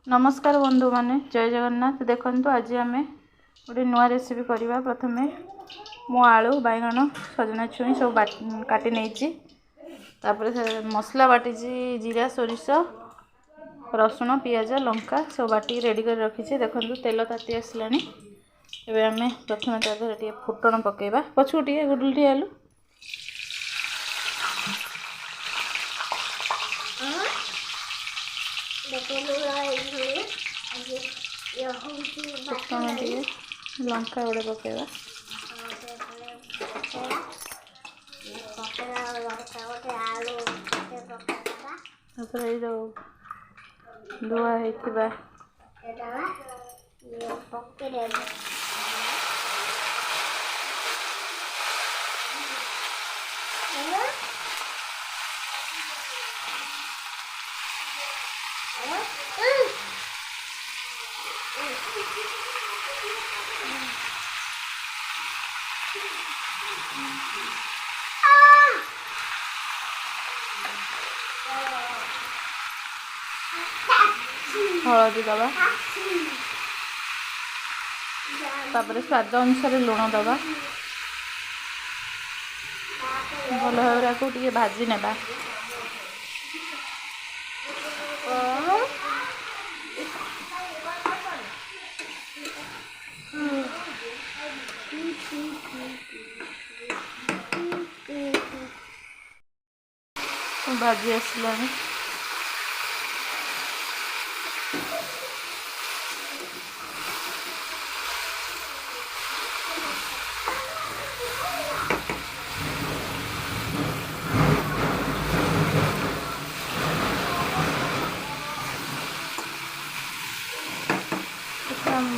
नमस्कार बंधु माने जय जगन्नाथ। देखंतु आज आम गोटे नुआ रेसिपी करवा। प्रथम मु आलू बैगण सजना छुई सब काटी नहीं मसला बाटी जीरा सोरिष रसुण पियाज लंका सब बाटी रेडी कर रखी। देखो तेल ताती आसला। एबे आम प्रथम ता फुटण पकेबा पछू टे गुडुल आलू फुटण टे लंका गुड़े पकेबा धुआ होइतिबा हलदी दबा तापर स्वाद अनुसार लुण दबा भल भाव को भाजी नेबा। भाजी आसला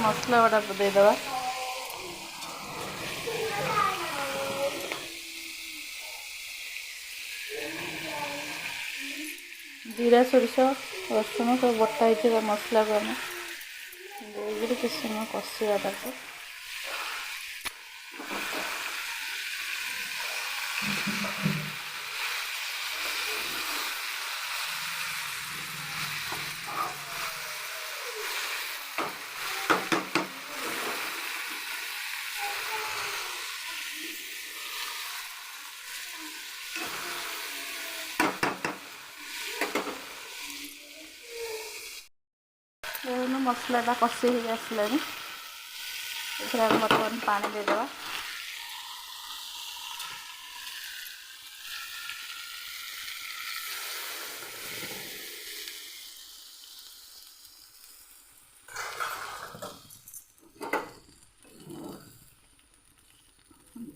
मसला गुड़ा देदबा जीरा सोरिष रसुण सब बटा होता मसला को आम किसी समय कषा ताको मसलाटा कषि हो आसला। बर्तमान पानी देदबा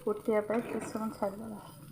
फुटिया किसी समय छाड़देबा।